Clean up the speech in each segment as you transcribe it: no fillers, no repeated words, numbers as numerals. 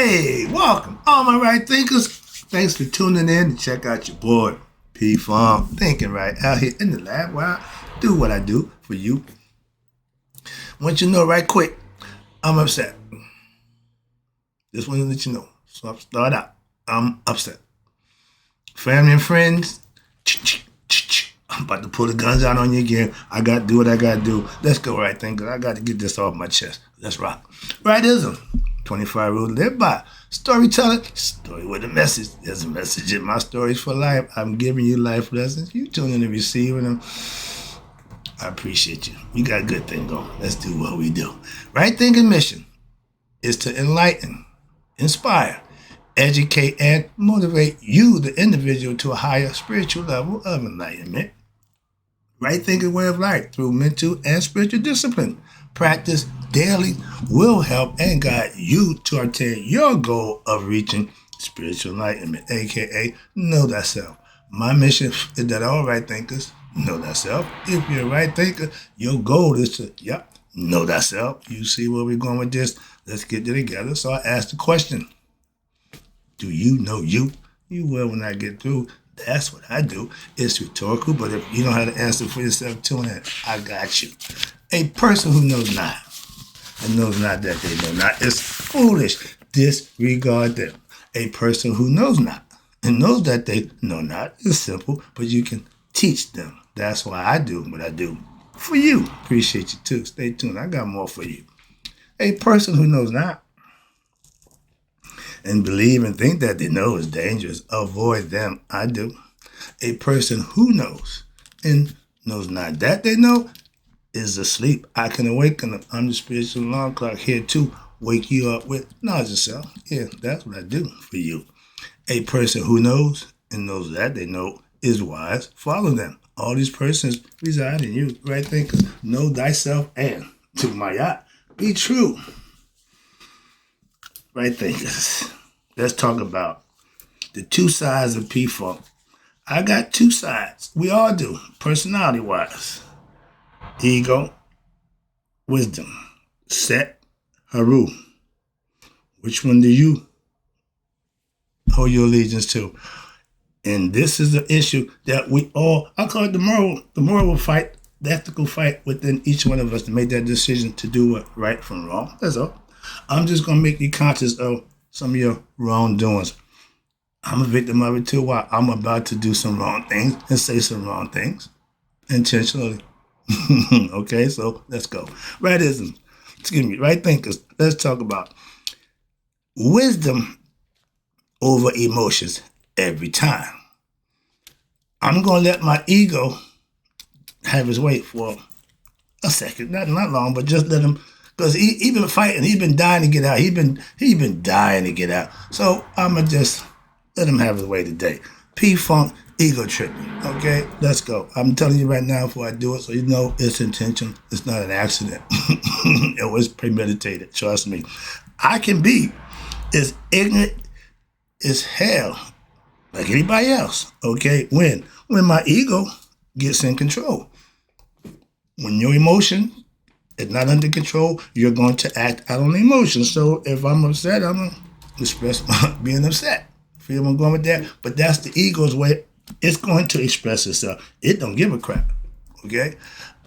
Hey, welcome, all my right thinkers. Thanks for tuning in and check out your boy, P Farm, thinking right out here in the lab where I do what I do for you. Want you to know right quick, I'm upset. Just want to let you know. So I'll start out. I'm upset. Family and friends, I'm about to pull the guns out on you again. I got to do what I got to do. Let's go, right thinkers. I got to get this off my chest. Let's rock. Rightism. 25 rules to live by. Storytelling, story with a message. There's a message in my stories for life. I'm giving you life lessons. You tune in and receiving them. I appreciate you. We got a good thing going. Let's do what we do. Right thinking mission is to enlighten, inspire, educate, and motivate you, the individual, to a higher spiritual level of enlightenment. Right thinking way of life through mental and spiritual discipline. Practice daily will help and guide you to attain your goal of reaching spiritual enlightenment, aka know thyself. My mission is that all right thinkers know thyself. If you're a right thinker, your goal is to, know thyself. You see where we're going with this? Let's get it together. So I asked the question, do you know you? You will when I get through. That's what I do. It's rhetorical, but if you don't have to answer for yourself, tune in. I got you. A person who knows not and knows not that they know not is foolish. Disregard them. A person who knows not and knows that they know not is simple, but you can teach them. That's why I do what I do for you. Appreciate you too. Stay tuned. I got more for you. A person who knows not and believe and think that they know is dangerous. Avoid them. I do. A person who knows and knows not that they know is asleep. I can awaken them. I'm the spiritual alarm clock here to wake you up with knowledge of self. Yeah, that's what I do for you. A person who knows and knows that they know is wise. Follow them. All these persons reside in you. Right thinkers, know thyself and to my yacht, be true. Right thinkers. Let's talk about the two sides of P-Funk. I got two sides. We all do, personality-wise. Ego, wisdom, set, Heru. Which one do you hold your allegiance to? And this is the issue that we all, I call it the moral fight, the ethical fight within each one of us to make that decision to do what right from wrong. That's all. I'm just going to make you conscious of some of your wrongdoings. I'm a victim of it too. While I'm about to do some wrong things and say some wrong things intentionally. Okay, so let's go. Right thinkers. Let's talk about wisdom over emotions every time. I'm going to let my ego have his way for a second. Not long, but just let him, because he been fighting. He's been dying to get out. He been dying to get out. So I'm going to just let him have his way today. P-Funk, ego tripping. Okay, let's go. I'm telling you right now before I do it, so you know it's intentional. It's not an accident. It was premeditated. Trust me. I can be as ignorant as hell, like anybody else. Okay, when my ego gets in control. When your emotion is not under control, you're going to act out on emotion. So if I'm upset, I'm going to express being upset. Feel I'm going with that? But that's the ego's way. It's going to express itself. It don't give a crap. Okay?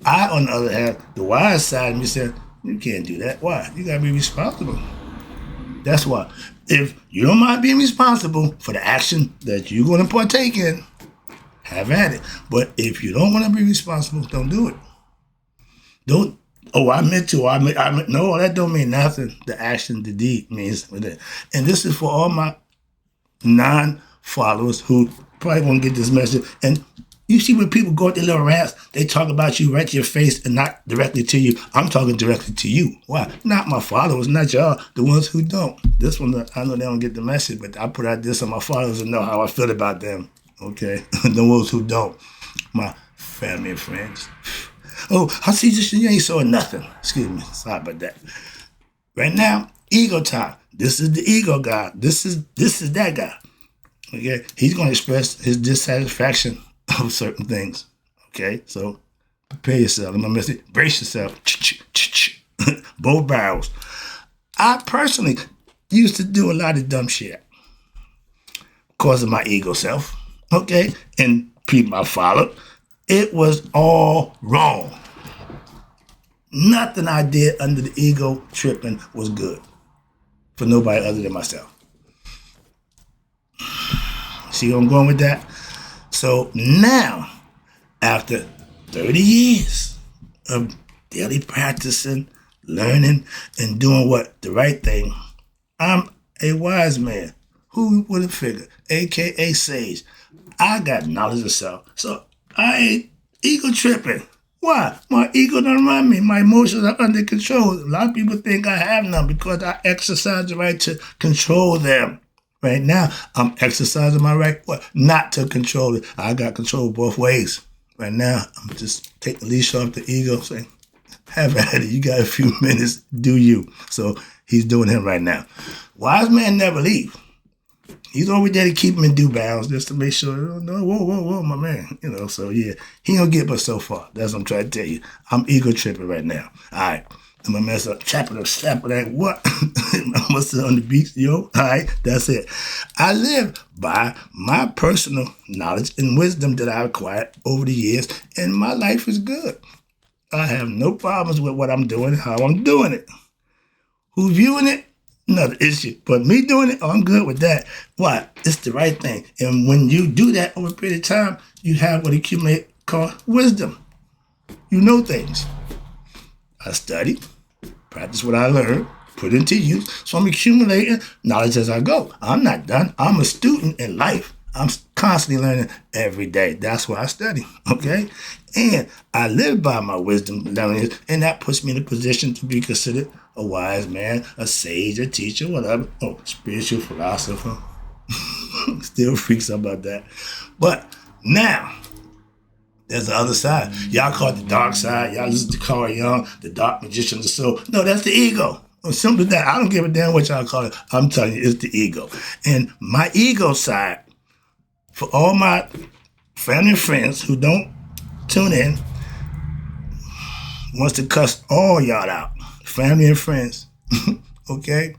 I, on the other hand, the wise side of me said, you can't do that. Why? You got to be responsible. That's why. If you don't mind being responsible for the action that you're going to partake in, have at it. But if you don't want to be responsible, don't do it. Don't, I meant to. No, that don't mean nothing. The action, the deed means with it. And this is for all my non-followers who probably won't get this message. And you see when people go at their little rants, they talk about you right to your face and not directly to you. I'm talking directly to you. Why? Not my followers, not y'all, the ones who don't. This one, I know they don't get the message, but I put out this on my followers and know how I feel about them. Okay? The ones who don't. My family and friends. Oh, I see this, you ain't saw nothing. Excuse me. Sorry about that. Right now, ego time. This is the ego guy. This is that guy. Okay? He's going to express his dissatisfaction of certain things. Okay? So prepare yourself. I'm going to miss it. Brace yourself. Both barrels. I personally used to do a lot of dumb shit because of my ego self, okay? And people I followed. It was all wrong. Nothing I did under the ego tripping was good for nobody other than myself. See where I'm going with that? So now, after 30 years of daily practicing, learning, and doing what? The right thing, I'm a wise man. Who would have figured? AKA sage. I got knowledge of self. So I ain't ego tripping. Why? My ego don't run me. My emotions are under control. A lot of people think I have none because I exercise the right to control them. Right now, I'm exercising my right not to control it. I got control both ways. Right now, I'm just taking the leash off the ego, saying, have at it. You got a few minutes, do you. So he's doing him right now. Wise man never leave. He's always there to keep him in due bounds just to make sure, no, whoa, my man. So yeah, he don't get but so far. That's what I'm trying to tell you. I'm ego tripping right now. All right. I'm gonna mess up, chapping up, slapping like what? I must have on the beach, yo. All right, that's it. I live by my personal knowledge and wisdom that I acquired over the years, and my life is good. I have no problems with what I'm doing, how I'm doing it. Who's viewing it? Another issue. But me doing it, I'm good with that. Why? It's the right thing. And when you do that over a period of time, you have what accumulate called wisdom. You know things. I study, practice what I learned, put into use. So I'm accumulating knowledge as I go. I'm not done. I'm a student in life. I'm constantly learning every day. That's why I study, okay? And I live by my wisdom, and that puts me in a position to be considered a wise man, a sage, a teacher, whatever. Oh, spiritual philosopher. Still freaks out about that. But now, there's the other side. Y'all call it the dark side. Y'all listen to Carl Jung, the dark magician of the soul. No, that's the ego. Simple as that. I don't give a damn what y'all call it. I'm telling you, it's the ego. And my ego side, for all my family and friends who don't tune in, wants to cuss all y'all out. Family and friends. Okay?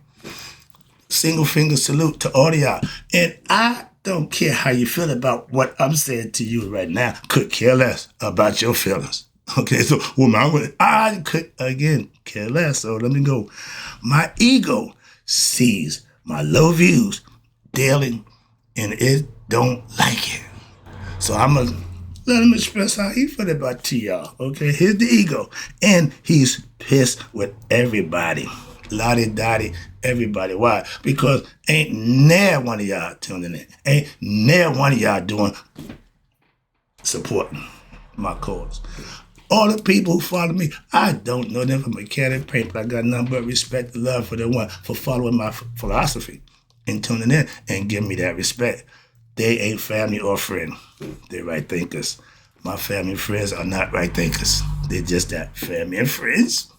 Single finger salute to all of y'all. And I don't care how you feel about what I'm saying to you right now. Could care less about your feelings. Okay, so I could, again, care less. So let me go. My ego sees my low views daily, and it don't like it. So I'm going to let him express how he feel about to y'all. Okay, here's the ego. And he's pissed with everybody. Lottie-dottie, everybody. Why? Because ain't near one of y'all tuning in. Ain't near one of y'all doing supporting my cause. All the people who follow me, I don't know them from a can of paint, but I got nothing but respect and love for them for following my philosophy and tuning in and giving me that respect. They ain't family or friend. They're right thinkers. My family and friends are not right thinkers. They're just that, family and friends.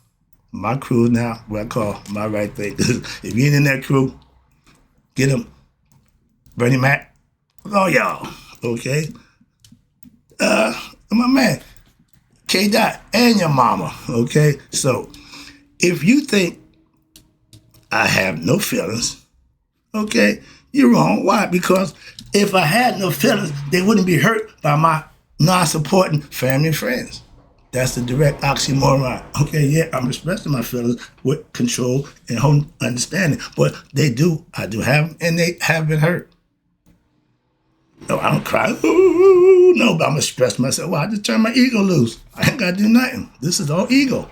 My crew now, what I call my right thinkers. If you ain't in that crew, get them. Bernie Mac, all y'all, okay? My man, K-Dot, and your mama, okay? So, if you think I have no feelings, okay, you're wrong. Why? Because if I had no feelings, they wouldn't be hurt by my non-supporting family and friends. That's the direct oxymoron. Okay, yeah, I'm expressing my feelings with control and whole understanding. But I do have them, and they have been hurt. No, I don't cry. Ooh, no, but I'm expressing myself. Well, I just turn my ego loose. I ain't got to do nothing. This is all ego.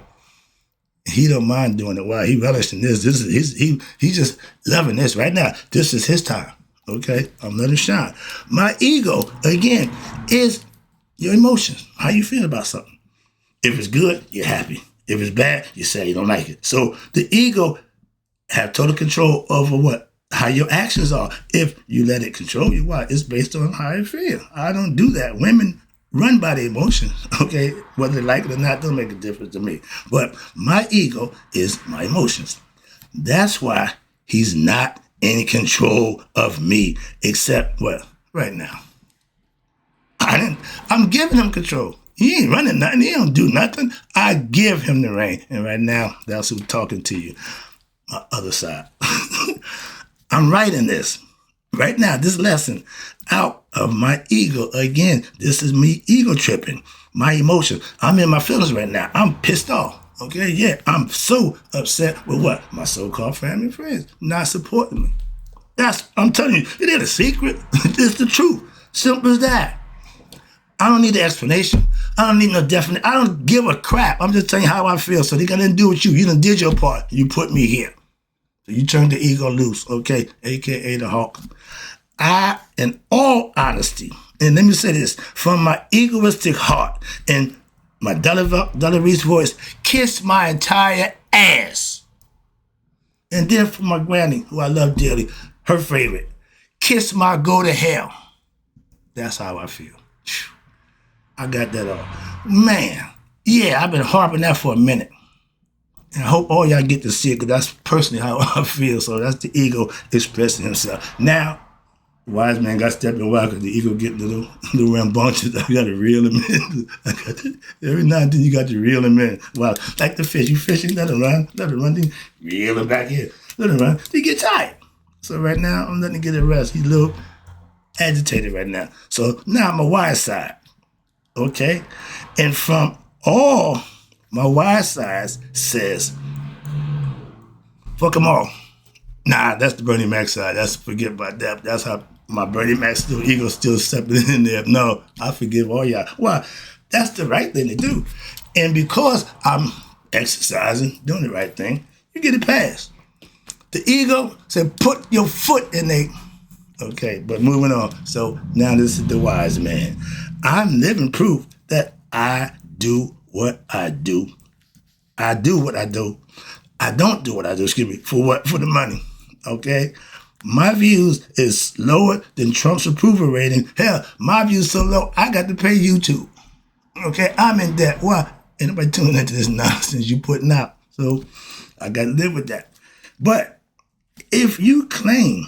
He don't mind doing it. Why? He relishing this. He's just loving this right now. This is his time. Okay? I'm letting it shine. My ego, again, is your emotions. How you feel about something. If it's good, you're happy. If it's bad, you say you don't like it. So the ego have total control over what? How your actions are. If you let it control you, why? It's based on how you feel. I don't do that. Women run by the emotions, okay? Whether they like it or not, doesn't make a difference to me. But my ego is my emotions. That's why he's not in control of me, except what? Right now. I'm giving him control. He ain't running nothing. He don't do nothing. I give him the reign. And right now, that's who's talking to you. My other side. I'm writing this right now, this lesson, out of my ego. Again, this is me ego tripping, my emotions. I'm in my feelings right now. I'm pissed off. Okay, yeah, I'm so upset with what? My so-called family and friends not supporting me. I'm telling you, it ain't a secret. It's the truth. Simple as that. I don't need the explanation. I don't need no definite. I don't give a crap. I'm just telling you how I feel. So they got nothing to do with you. You done did your part. You put me here. So you turned the ego loose, okay? AKA the Hawk. I, in all honesty, and let me say this, from my egoistic heart and my Delaree's voice, kiss my entire ass. And then for my granny, who I love dearly, her favorite, kiss my go to hell. That's how I feel. I got that off. Man, yeah, I've been harping that for a minute. And I hope all y'all get to see it, because that's personally how I feel. So that's the ego expressing himself. Now, wise man got stepped in a while because the ego getting a little rambunctious. I got to reel him in. Every now and then you got to reel him in. Wow, like the fish. You fishing, let him run, then reel him back in. Let him run. He get tired. So right now, I'm letting him get a rest. He's a little agitated right now. So now I'm a wise side. Okay? And from all my wise sides says, fuck them all. Nah, that's the Bernie Mac side. That's forget about that. That's how my Bernie Mac ego still stepping in there. No, I forgive all y'all. Well, that's the right thing to do. And because I'm exercising, doing the right thing, you get it passed. The ego said, put your foot in there. Okay, but moving on. So now this is the wise man. I'm living proof that I do what I do. I do what I do. I don't do what I do, for what? For the money. Okay? My views is lower than Trump's approval rating. Hell, my views so low, I got to pay YouTube. Okay? I'm in debt. Why? Ain't nobody tuning into this nonsense you putting out. So I got to live with that. But if you claim,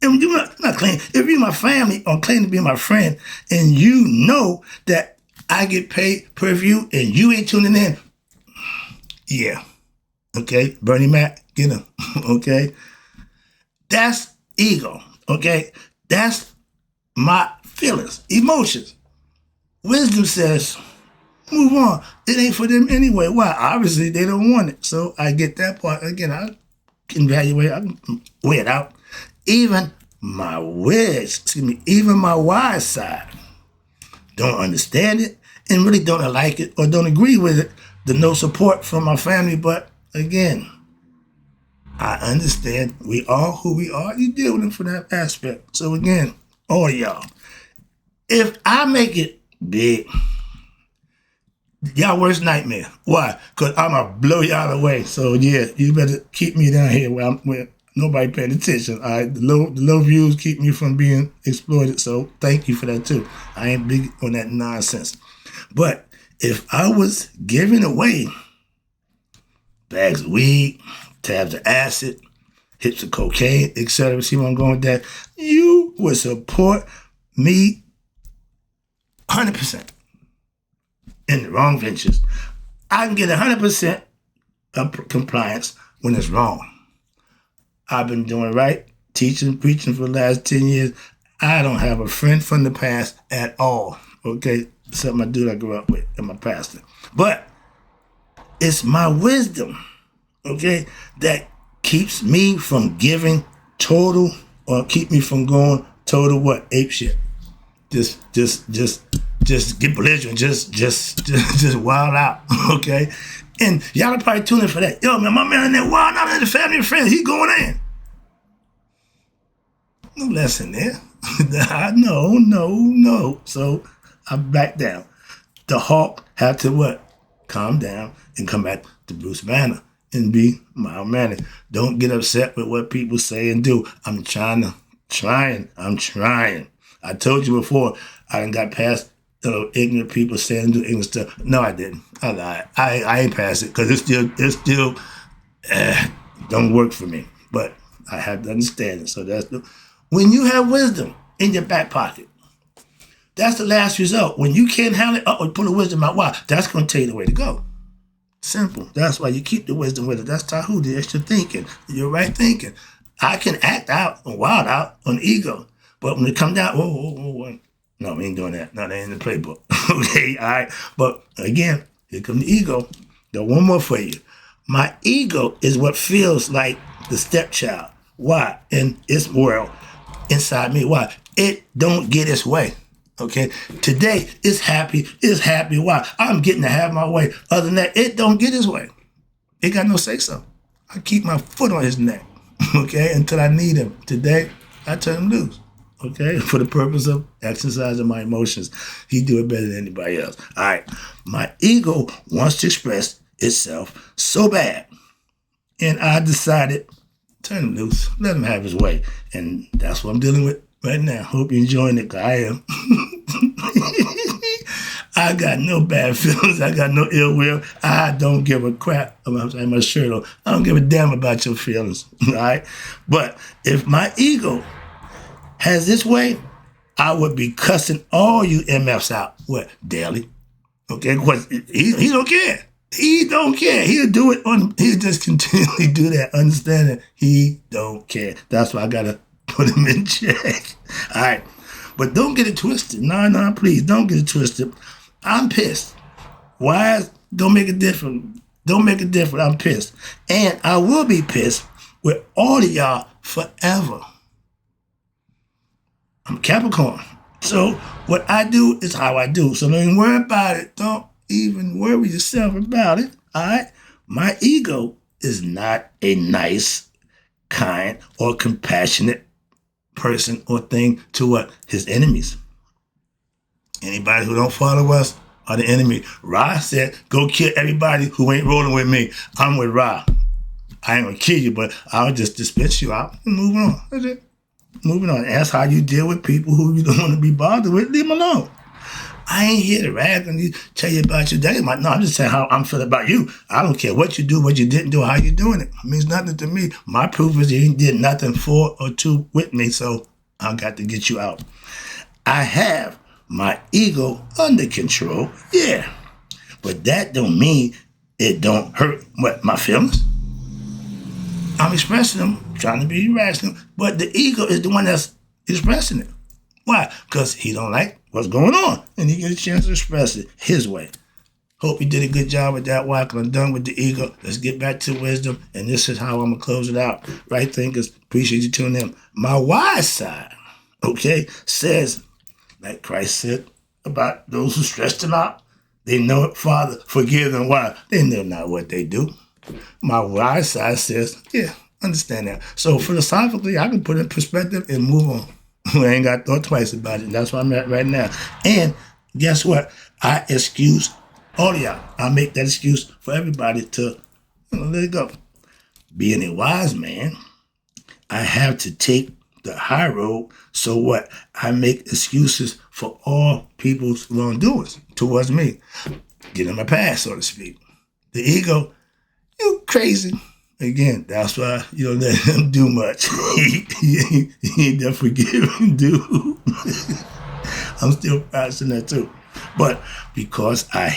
if you're not claim, if you're my family or claim to be my friend, and you know that I get paid per view and you ain't tuning in, yeah. Okay? Bernie Mac, get him. Okay? That's ego. Okay? That's my feelings, emotions. Wisdom says, move on. It ain't for them anyway. Why? Obviously, they don't want it. So I get that part. Again, I can evaluate, I can weigh it out. Even my even my wise side don't understand it and really don't like it or don't agree with it. The no support from my family, but again, I understand we are who we are. You deal with them for that aspect. So again, all y'all, if I make it big, y'all worst nightmare. Why? Because I'm going to blow y'all away. So yeah, you better keep me down here where nobody paying attention. All right, the low views keep me from being exploited. So thank you for that too. I ain't big on that nonsense. But if I was giving away bags of weed, tabs of acid, hits of cocaine, etc., see where I'm going with that, you would support me 100% in the wrong ventures. I can get 100% of compliance when it's wrong. I've been doing right, teaching, preaching for the last 10 years. I don't have a friend from the past at all, okay? Except my dude I grew up with and my pastor. But it's my wisdom, okay, that keeps me from giving total, or keep me from going total what? Ape shit. Just get belligerent, just wild out, okay? And y'all are probably tuning for that. Yo, man, my man in there wild out in the family and friends, he going in. No lesson there. No. So I back down. The Hawk had to what? Calm down and come back to Bruce Banner and be mild-mannered. Don't get upset with what people say and do. I'm trying. I told you before, I done got past ignorant people saying and do ignorant stuff. No, I didn't. I lied. I ain't past it because it still don't work for me. But I have to understand it. So when you have wisdom in your back pocket, that's the last result. When you can't handle it, pull the wisdom out. Why? That's going to tell you the way to go. Simple. That's why you keep the wisdom with it. That's Tahuti. That's your thinking. Your right thinking. I can act out and wild out on ego. But when it comes down, whoa. No, we ain't doing that. No, that ain't in the playbook. Okay, all right. But again, here comes the ego. Got one more for you. My ego is what feels like the stepchild. Why? In its world, inside me. Why? It don't get its way. Okay? Today, it's happy. It's happy. Why? I'm getting to have my way. Other than that, it don't get its way. It got no say-so. I keep my foot on his neck. Okay? Until I need him. Today, I turn him loose. Okay? For the purpose of exercising my emotions. He do it better than anybody else. All right. My ego wants to express itself so bad. And I decided, turn him loose. Let him have his way. And that's what I'm dealing with right now. Hope you're enjoying it, because I am. I got no bad feelings. I got no ill will. I don't give a crap about my shirt on. I don't give a damn about your feelings. All right? But if my ego has this way, I would be cussing all you MFs out. What? Daily. Okay? Because he don't care. He don't care. He'll do it he'll just continually do that, understanding he don't care. That's why I gotta put him in check. All right. But don't get it twisted. No, please, don't get it twisted. I'm pissed. Why? Don't make it different. Don't make it different. I'm pissed. And I will be pissed with all of y'all forever. I'm Capricorn. So what I do is how I do. So don't even worry about it. Don't even worry yourself about it. All right? My ego is not a nice, kind, or compassionate person or thing to what? His enemies. Anybody who don't follow us are the enemy. Ra said, go kill everybody who ain't rolling with me. I'm with Ra. I ain't gonna kill you, but I'll just dismiss you out and move on. That's it. Moving on. That's how you deal with people who you don't want to be bothered with. Leave them alone. I ain't here to rag on you, tell you about your day. No, I'm just saying how I'm feeling about you. I don't care what you do, what you didn't do, how you doing it. It means nothing to me. My proof is you did nothing for or to with me, so I got to get you out. I have my ego under control, yeah. But that don't mean it don't hurt my feelings. I'm expressing them, trying to be rational, but the ego is the one that's expressing it. Why? Because he don't like what's going on, and he gets a chance to express it his way. Hope you did a good job with that. Why? Because I'm done with the ego. Let's get back to wisdom, and this is how I'm going to close it out. Right thinkers, appreciate you tuning in. My wise side, okay, says, like Christ said about those who stress them out, they know it, Father, forgive them. Why? They know not what they do. My wise side says, yeah, understand that. So philosophically, I can put it in perspective and move on. I ain't got to thought twice about it. That's where I'm at right now. And guess what? I excuse all of y'all. I make that excuse for everybody to let it go. Being a wise man, I have to take the high road. So what? I make excuses for all people's wrongdoings towards me. Get in my past, so to speak. The ego, you crazy. Again, that's why you don't let him do much. he ain't that forgiving dude. I'm still practicing that too. But because I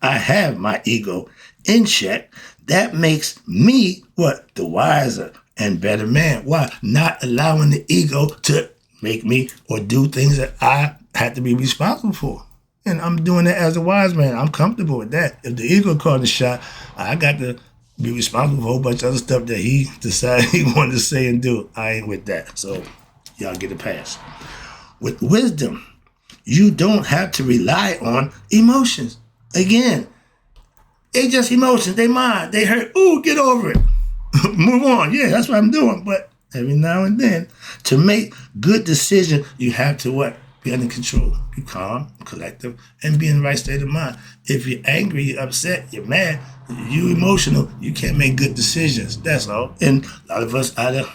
I have my ego in check, that makes me what? The wiser and better man. Why? Not allowing the ego to make me or do things that I had to be responsible for. And I'm doing that as a wise man. I'm comfortable with that. If the ego called the shot, I got to be responsible for a whole bunch of other stuff that he decided he wanted to say and do. I ain't with that. So y'all get a pass. With wisdom, you don't have to rely on emotions. Again, they just emotions. They mind. They hurt. Ooh, get over it. Move on. Yeah, that's what I'm doing. But every now and then, to make good decisions, you have to what? Be under control. Be calm, collective, and be in the right state of mind. If you're angry, you're upset, you're mad, you're emotional, you can't make good decisions. That's all. And a lot of us out of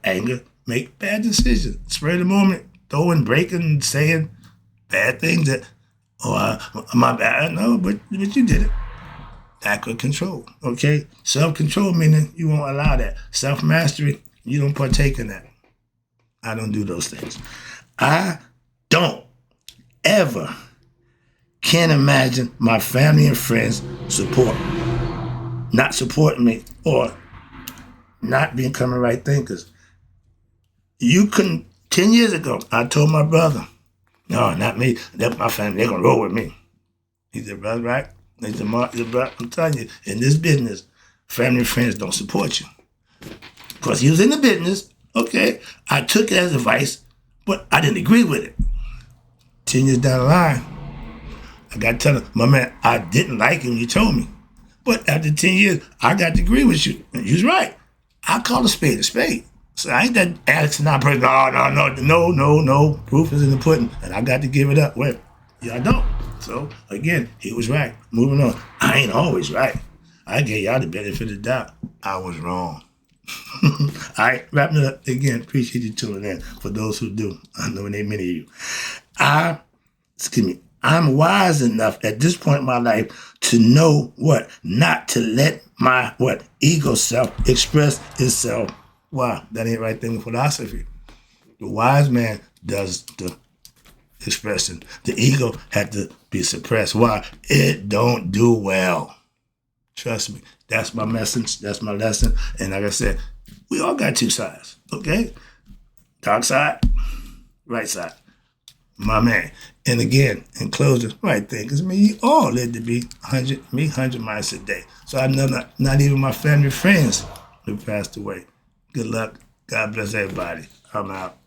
anger, make bad decisions. Spur of the moment, throwing, breaking, saying bad things that, my bad. No, but you did it. Lack of control. Okay? Self-control meaning you won't allow that. Self-mastery, you don't partake in that. I don't do those things. I don't ever can't imagine my family and friends not supporting me or not becoming right thinkers. You couldn't, 10 years ago, I told my brother, no, not me, that's my family, they're going to roll with me. He said, brother, right? He said, Mark, brother, I'm telling you, in this business, family and friends don't support you. Because he was in the business, okay, I took it as advice, but I didn't agree with it. 10 years down the line, I got to tell him, my man, I didn't like him, you told me. But after 10 years, I got to agree with you. And you was right. I call a spade a spade. So I ain't that Alex and I person, no. Proof is in the pudding. And I got to give it up. Well, y'all don't. So again, he was right. Moving on. I ain't always right. I gave y'all the benefit of the doubt. I was wrong. All right, wrapping it up again. Appreciate you tuning in. For those who do, I know there ain't many of you. I'm wise enough at this point in my life to know what? Not to let my ego self express itself. Wow, that ain't right thing in philosophy. The wise man does the expression. The ego had to be suppressed. Why? It don't do well. Trust me. That's my message. That's my lesson. And like I said, we all got two sides, okay? Dark side, right side. My man. And again, in closing, right thing, because you all live to be 100 miles a day. So I know not even my family and friends who passed away. Good luck. God bless everybody. I'm out.